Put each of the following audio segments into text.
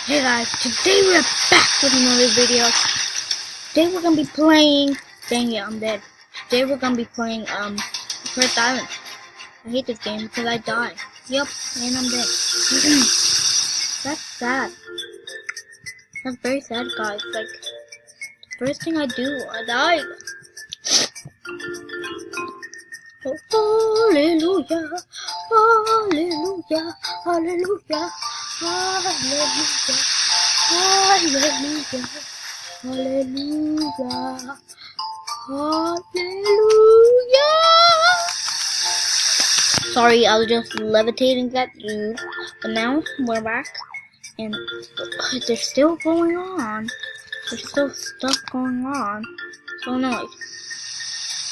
Hey guys, today we're back with another video. Today we're gonna be playing. Dang it, I'm dead. Today we're gonna be playing First Island. I hate this game because I die. Yup, and I'm dead. That's sad. That's very sad, guys. Like the first thing I do, I die. Oh, hallelujah, hallelujah, hallelujah, hallelujah, hallelujah, hallelujah, hallelujah. Sorry, I was just levitating that dude, but now we're back, and there's still going on. There's still stuff going on. So annoyed.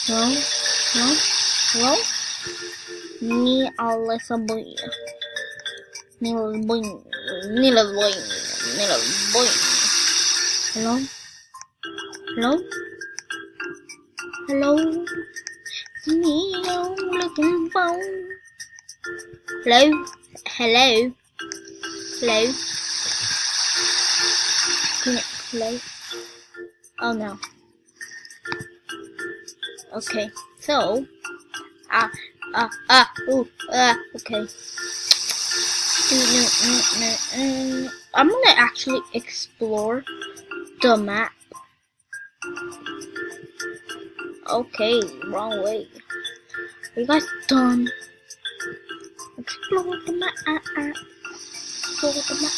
No, no. Hello? Ni Alessa boy. Nila boy. Nila boy. Nila boy. Hello? Hello? Hello? Me looking for. Hello? Hello? Hello? Hello? Oh no. Okay, so. Okay. I'm gonna actually explore the map. Okay, wrong way. Are you guys done? Explore the map. Explore the map.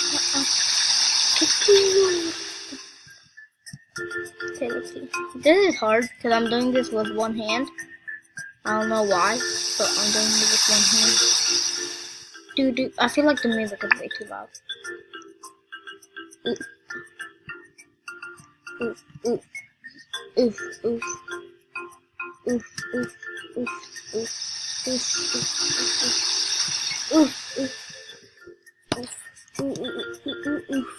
Okay, let's see. This is hard because I'm doing this with one hand. I don't know why, but I'm doing it with one hand. Dude, I feel like the music is way too loud. Oof. Oof, oof. Oof, oof. Oof, oof, oof, oof. Oof, oof, oof, oof. Oof, oof. Oof, oof, oof.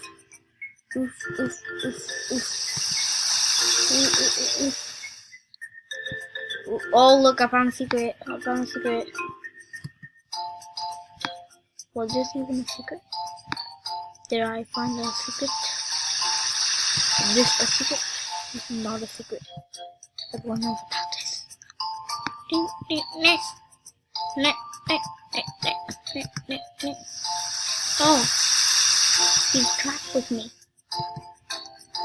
Oof, oof, oof, oof. Oof, oof, oof. Oh, look, I found a secret. I found a secret. Was this even a secret? Did I find a secret? Is this a secret? This is not a secret. Everyone knows about this. Oh, he's trapped with me.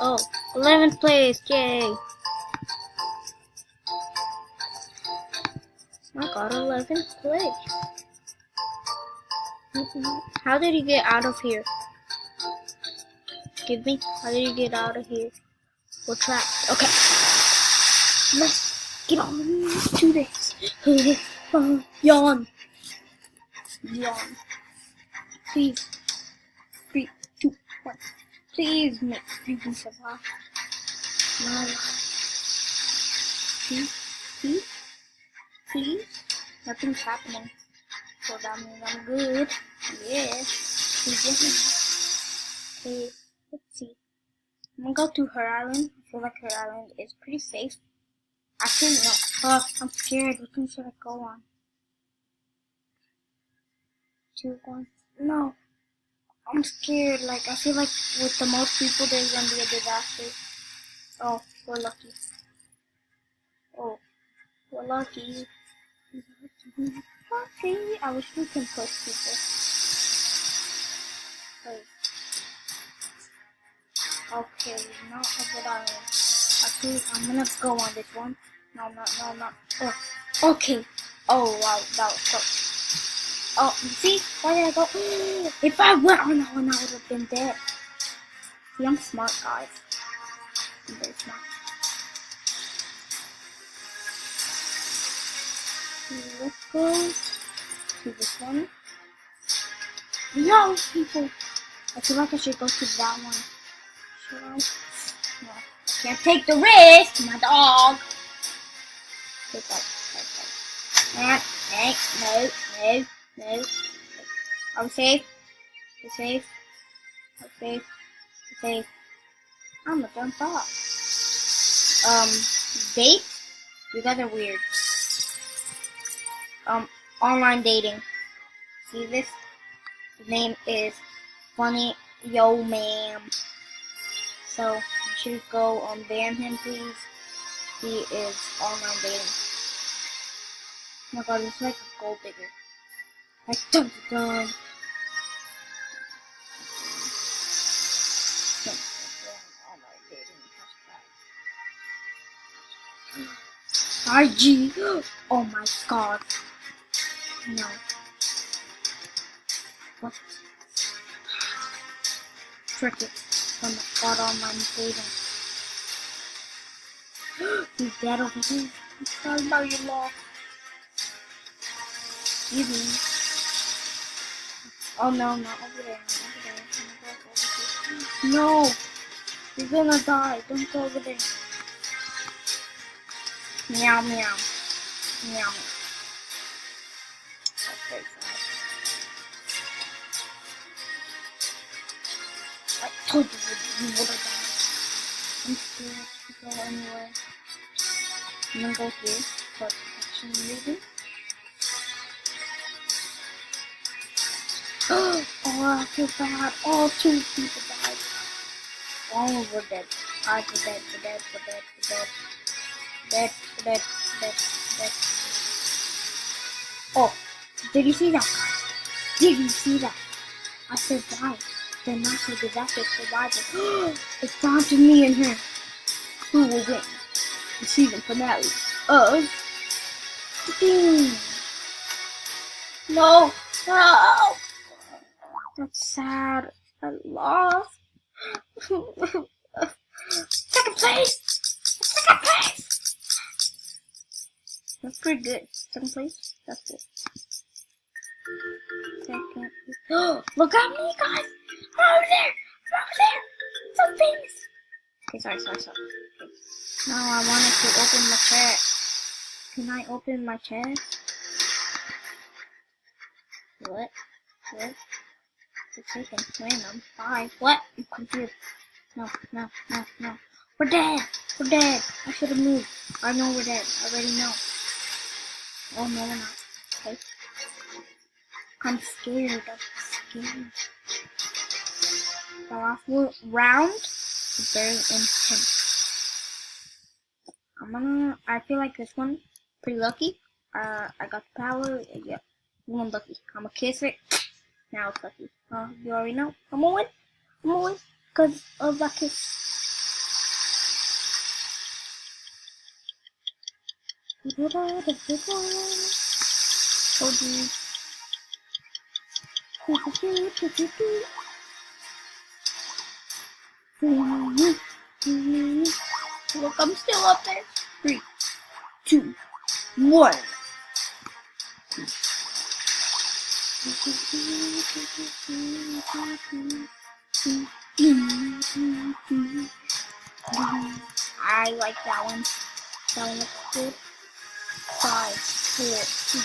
Oh, 11th place, yay! I got 11th place. How did he get out of here? Give me. How did he get out of here? We're trapped. Okay. Let's get on to this. Yawn. Yawn. Please. 3, 2, 1. Please make me survive my life. Please. Please? Nothing's happening. So that means I'm good. Yeah. Okay, let's see. I'm gonna go to her island. I feel like her island is pretty safe. Actually, no. I'm scared. Which one should I go on? 2, 1. No. I'm scared. Like, I feel like with the most people, there's gonna be a disaster. Oh, we're lucky. Oh, we're lucky. Okay, I wish we can push people. Wait. Okay, not a good island. Okay, I'm gonna go on this one. No, not. Oh, okay. Oh, wow, that was close. Oh, see? Why did I go? If I went on that one, I would have been dead. See, I'm smart, guys. I'm very smart. Let's go to this one. No, people. I feel like I should go to that one. Should I? No, I can't take the risk, my dog. Take that. No. I'm safe. I'm safe. I'm gonna jump off. Date? You guys are weird. Online dating. See this? The name is Funny Yo, ma'am. So, you should go ban him, please. He is online dating. Oh my god, he's like a gold digger. Like, dun dun. IG. Oh my god. No. What? Cricket. Oh my god, online dating. He's dead over here. I'm sorry about your loss. Excuse me. Oh no, not over there. No! You're gonna die. Don't go over there. Meow meow. Meow meow. That's very sad. I told you you would have died. I'm scared to go anywhere. I'm gonna go here for protection reason. Oh, I feel bad. Oh, 2 people died. Oh, we're dead. Alright, we're dead. Dead. Oh, did you see that, guys? Did you see that? I survived. The natural disaster survivor. It's down to me and her. Who will win the season finale of Ding. No. That's sad. I lost. Second place. That's pretty good. Second place. That's good. Second place. Oh, look at me, guys. I'm over there. So famous. Okay, sorry. Okay. Now I wanted to open my chest. Can I open my chest? What? It's taking random. Bye. What? I'm confused. No. We're dead. I should have moved. I know we're dead. I already know. Oh no, we're not. Okay. I'm scared. The last round is very intense. I feel like this one pretty lucky. I got the power. Yeah, I'm lucky. I'm gonna kiss it. Now it's lucky. You already know. I'm gonna win because of that kiss. Look, I'm still up there. 3, 2, 1. I like that one. That one looks good. 5, 4, 3.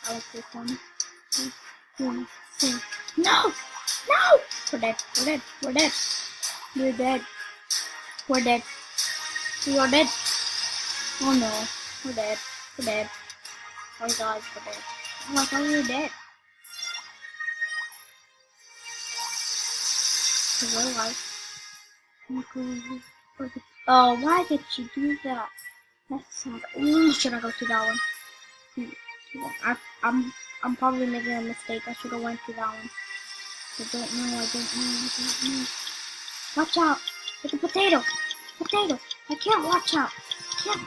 I like this one. 2, 3, 4. No! We're dead. We are dead. Oh no. We're dead. Oh my god, we're dead. Oh my god, we're dead. Real life. Oh, why did you do that? That's sad. Ooh, should I go to that one? I'm probably making a mistake. I should have went to that one. I don't know. Watch out! It's a potato! I can't watch out! I can't.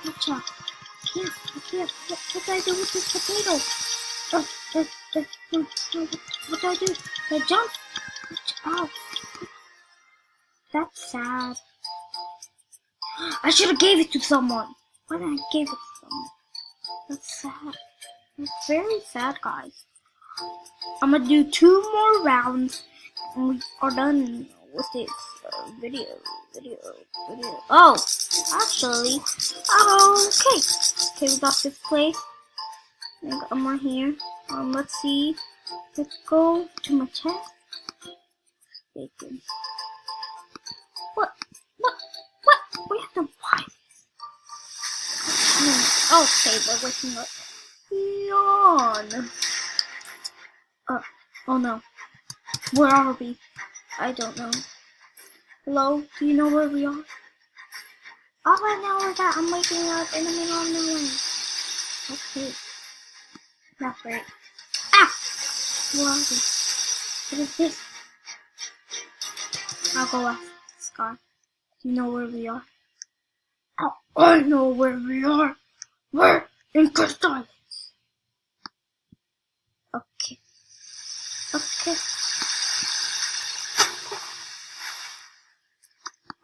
What do I do with this potato? What do I do? I jump? Watch out! That's sad. I should have gave it to someone. Why didn't I give it to someone? That's sad. That's very sad, guys. I'm gonna do 2 more rounds and we are done with this video. Oh, actually, okay, we got 5th place. I got more here. Let's see. Let's go to my chest. Bacon. What? We have to buy this. Okay, we're waking up. Yawn. Oh no. Where are we? I don't know. Hello? Do you know where we are? All I know is that I'm waking up in the middle of nowhere. Okay. That's right. Ah! What is this? I'll go ask this guy. Do you know where we are? Oh, I know where we are. We're in Crystal. Okay. Okay.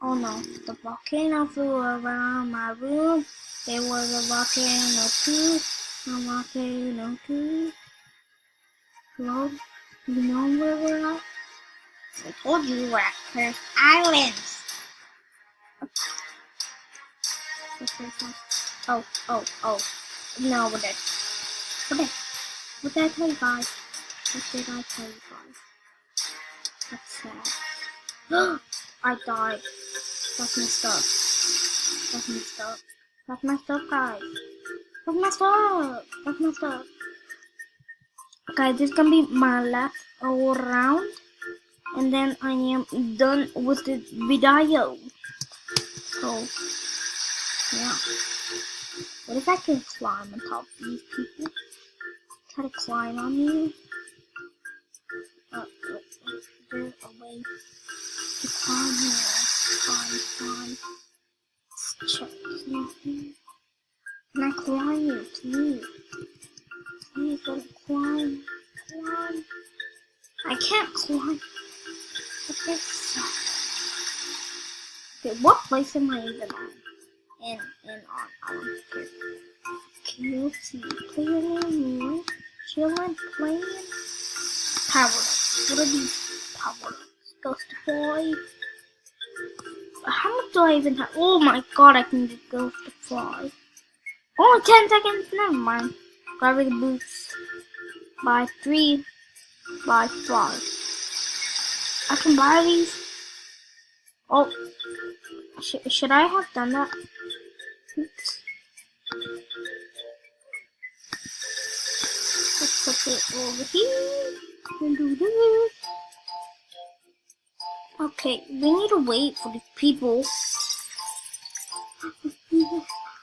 Oh no, the volcano flew around my room. There was a volcano too. A volcano too. Hello? Do you know where we're at? I told you we're at Curse Islands. Oh. No, we're dead. We're dead. What did I tell you guys? What did I tell you guys? That's sad. I died. That's messed up. That's messed up. That's messed up, guys. That's messed up. That's messed up. Guys, this is gonna be my last round. And then I am done with the video. So, yeah. What if I can climb on top of these people? Try to climb on you. There's a way to climb here. Climb. Let's check something. Can I climb you? Please. Please, gotta climb. Climb. I can't climb. Okay, what place am I even on? And on. I don't care. Okay, let's see. Playing, chilling, playing. Power ups. What are these power ups? Ghost Boy. How much do I even have? Oh my god, I can get Ghost to Fly. Only 10 seconds. Never mind. Gravity boots. Buy 3. Buy 5. I can buy these. Oh, should I have done that? Oops. Let's put it over here. Okay, we need to wait for the people.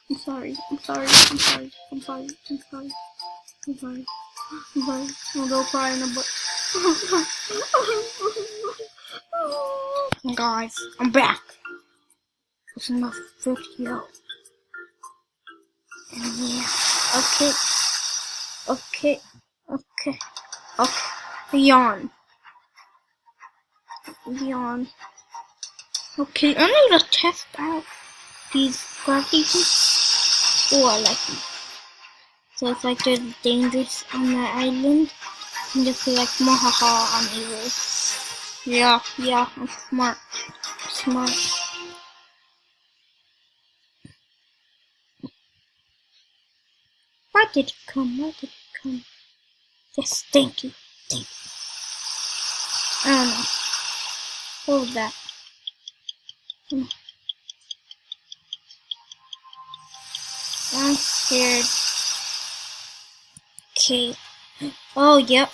I'm sorry. I'm gonna cry in a butt. Guys, I'm back with another video. And yeah, okay. Yawn. Okay, I need to test out these gravity boots. Oh, I like them. So it's like they're dangerous on that island. And just be like, Mahaha, I'm evil. Yeah, I'm smart. Why did it come? Yes, thank you. I don't know. What was that? I'm scared. Okay. Oh, yep.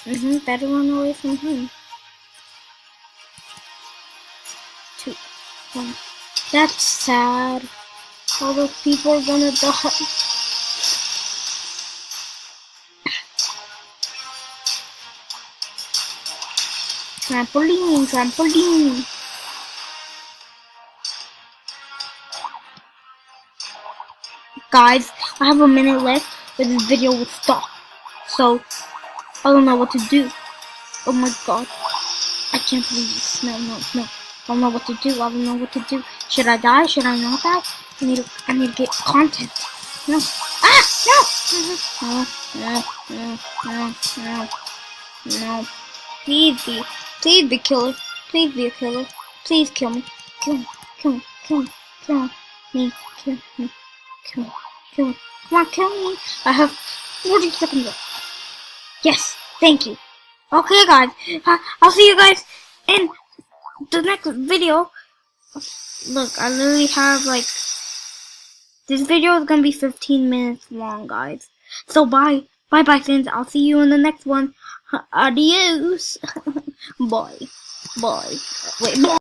Better run away from him. 2, 1. That's sad. All those people are gonna die. Trampoline. Guys, I have a minute left, but this video will stop. So, I don't know what to do. Oh my god. I can't believe this. No. I don't know what to do. Should I die? Should I not die? I need to get content. No. No. Please be killer. Please be a killer. Please kill me. Kill me. Kill me. Come on, kill me. I have 40 seconds left. Yes, thank you. Okay, guys. I'll see you guys in the next video. Look, I literally have like... This video is gonna be 15 minutes long, guys. So bye. Bye, friends. I'll see you in the next one. Adios. Bye. Bye. Wait, bye.